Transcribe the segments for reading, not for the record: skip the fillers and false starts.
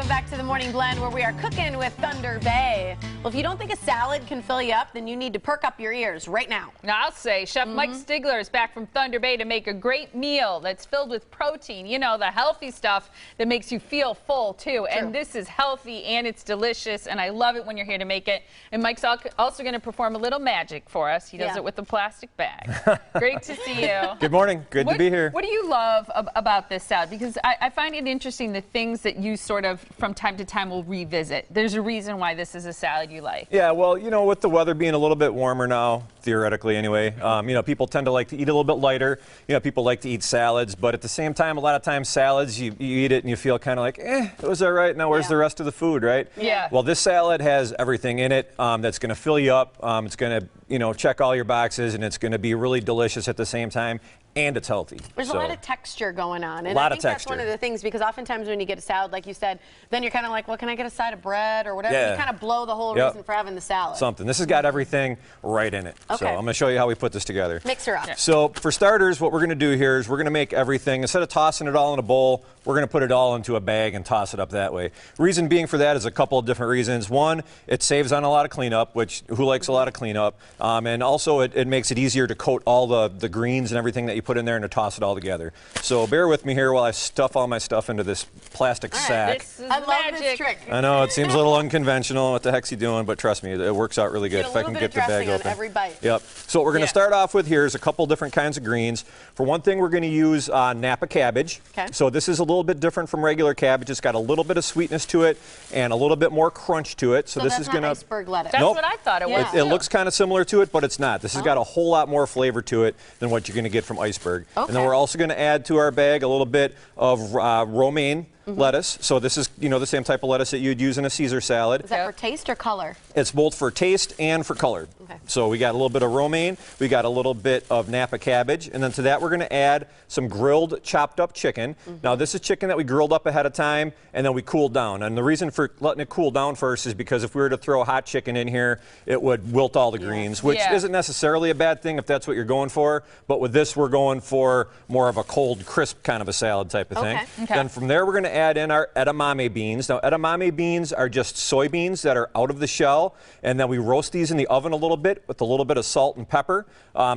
Welcome back to the Morning Blend, where we are cooking with Thunder Bay. Well, if you don't think a salad can fill you up, then you need to perk up your ears right now. Now, I'll say Chef Mike Stigler is back from Thunder Bay to make a great meal that's filled with protein. You know, the healthy stuff that makes you feel full, too. And this is healthy and it's delicious, and I love it when you're here to make it. And Mike's also going to perform a little magic for us. He does it with a plastic bag. Great to see you. Good morning. Good to be here. What do you love about this salad? Because I find it interesting, the things that you sort of from time to time will revisit. There's a reason why this is a salad you like. Yeah, well, you know, with the weather being a little bit warmer now, theoretically anyway, you know, people tend to like to eat a little bit lighter. You know, people like to eat salads, but at the same time, a lot of times salads, you eat it and you feel kind of like, it was all right. Now where's the rest of the food, right? Yeah. Well, this salad has everything in it that's going to fill you up. It's going to, you know, check all your boxes, and it's going to be really delicious at the same time. And it's healthy. There's a lot of texture going on. And a lot I think of texture. That's one of the things, because oftentimes when you get a salad, like you said, then you're kind of like, well, can I get a side of bread or whatever? Yeah. You kind of blow the whole reason for having the salad. This has got everything right in it. Okay. So I'm going to show you how we put this together. Mix her up. Yeah. So for starters, what we're going to do here is we're going to make everything, instead of tossing it all in a bowl, we're going to put it all into a bag and toss it up that way. Reason being for that is a couple of different reasons. One, it saves on a lot of cleanup, which who likes a lot of cleanup? And also it makes it easier to coat all the greens and everything that you put in there and to toss it all together. So bear with me here while I stuff all my stuff into this plastic sack. This is I love magic. this trick. I know it seems a little unconventional. What the heck's he doing? But trust me, it works out really good if I can get the bag open. Every bite. Yep. So what we're going to start off with here is a couple different kinds of greens. For one thing, we're going to use Napa cabbage. Okay. So this is a little bit different from regular cabbage. It's got a little bit of sweetness to it and a little bit more crunch to it. So this that's is going to iceberg lettuce. That's what I thought it was. It looks kind of similar to it, but it's not. This has got a whole lot more flavor to it than what you're going to get from iceberg. Okay. And then we're also going to add to our bag a little bit of romaine lettuce. So this is, you know, the same type of lettuce that you'd use in a Caesar salad. Is that for taste or color? It's both for taste and for color. Okay. So we got a little bit of romaine, we got a little bit of Napa cabbage, and then to that we're going to add some grilled chopped up chicken. Now this is chicken that we grilled up ahead of time and then we cooled down. And the reason for letting it cool down first is because if we were to throw hot chicken in here, it would wilt all the greens, which isn't necessarily a bad thing if that's what you're going for. But with this, we're going for more of a cold, crisp kind of a salad type of thing. Okay. Then from there, we're going to add in our edamame beans. Now, edamame beans are just soybeans that are out of the shell, and then we roast these in the oven a little bit with a little bit of salt and pepper.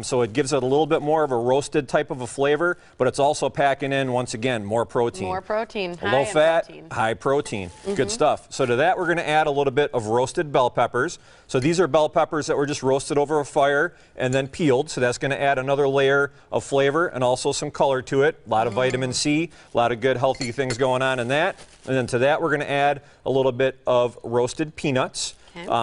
So it gives it a little bit more of a roasted type of a flavor, but it's also packing in, once again, more protein. More protein. Low fat, high protein. Good stuff. So to that, we're going to add a little bit of roasted bell peppers. So these are bell peppers that were just roasted over a fire and then peeled. So that's going to add another layer of flavor and also some color to it. A lot of vitamin C, a lot of good healthy things going on in that. And then to that, we're going to add a little bit of roasted peanuts.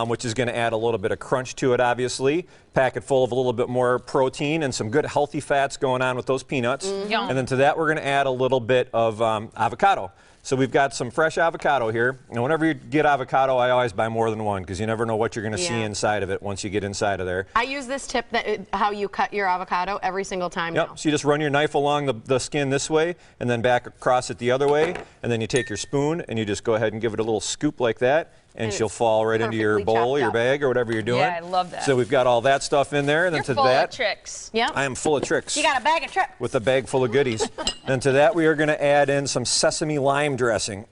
Which is going to add a little bit of crunch to it, obviously. Pack it full of a little bit more protein and some good healthy fats going on with those peanuts. And then to that, we're going to add a little bit of avocado. So we've got some fresh avocado here. And whenever you get avocado, I always buy more than one because you never know what you're going to see inside of it once you get inside of there. I use this tip, how you cut your avocado every single time now. So you just run your knife along the skin this way and then back across it the other way. And then you take your spoon and you just go ahead and give it a little scoop like that. And she'll fall right into your bowl, your bag, or whatever you're doing. Yeah, I love that. So we've got all that stuff in there. And then You're to full that, of tricks. Yep. I am full of tricks. You got a bag of tricks. With a bag full of goodies. And to that, we are going to add in some sesame lime dressing.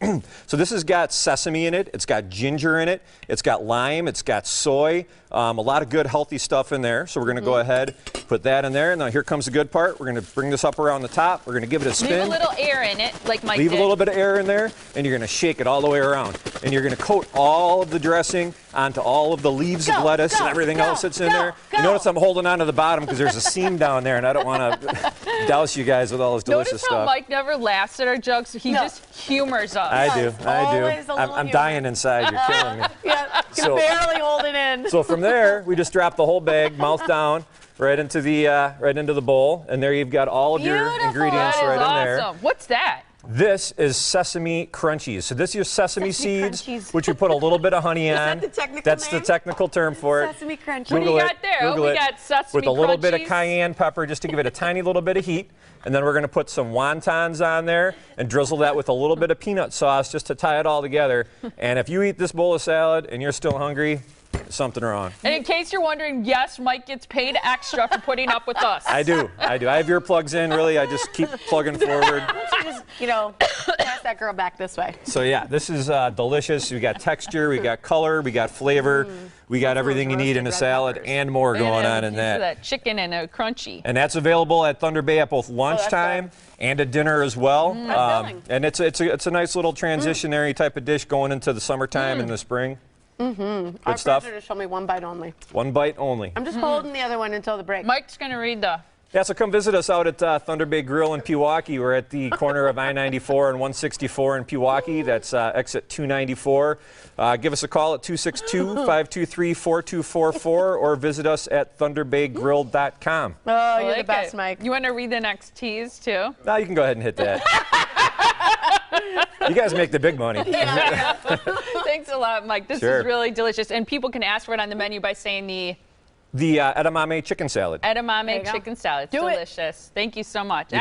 So this has got sesame in it. It's got ginger in it. It's got lime. It's got soy. A lot of good healthy stuff in there. So we're going to go ahead, put that in there. And now here comes the good part. We're going to bring this up around the top. We're going to give it a spin. Leave a little air in it, like Mike Leave did. a little bit of air in there, and you're going to shake it all the way around. And you're going to coat all of the dressing onto all of the leaves of lettuce and everything else that's in there. You notice I'm holding on to the bottom because there's a seam down there, and I don't want to douse you guys with all this delicious stuff. Notice how Mike never laughs at our jokes. He just humors us. I do. I'm dying inside. You're killing me. Yeah, can barely hold it in. So from there, we just drop the whole bag, mouth down, right into the bowl, and there you've got all of your ingredients right in there. Awesome. What's that? This is sesame crunchies. So this is your sesame seeds, which you put a little bit of honey on. Is that the technical That's name? the technical term for it. Sesame crunchies. What do you got there? Google We it. got sesame with a little bit of crunchies. cayenne pepper just to give it a tiny little bit of heat. And then we're going to put some wontons on there and drizzle that with a little bit of peanut sauce just to tie it all together. And if you eat this bowl of salad and you're still hungry, something wrong. And in case you're wondering, yes, Mike gets paid extra for putting up with us. I do. I have your plugs in, really. I just keep plugging forward. Just, you know, Pass that girl back this way. So yeah, this is delicious. We got texture, we got color, we got flavor, we got everything you need in a salad and more going on in that chicken and a crunchy. And that's available at Thunder Bay at both lunchtime and at dinner as well. And it's a nice little transitionary type of dish going into the summertime and the spring. Good stuff. Our just told me one bite only. One bite only. I'm just holding the other one until the break. Mike's going to read the... Yeah, so come visit us out at Thunder Bay Grill in Pewaukee. We're at the corner of I-94 and 164 in Pewaukee. That's exit 294. Give us a call at 262-523-4244 or visit us at thunderbaygrill.com. Oh, you're the best, Mike. You want to read the next tease, too? Now you can go ahead and hit that. You guys make the big money. Yeah. Thanks a lot, Mike. This Sure. is really delicious. And people can ask for it on the menu by saying the Edamame Chicken Salad. Edamame Chicken Salad. It's delicious. Thank you so much.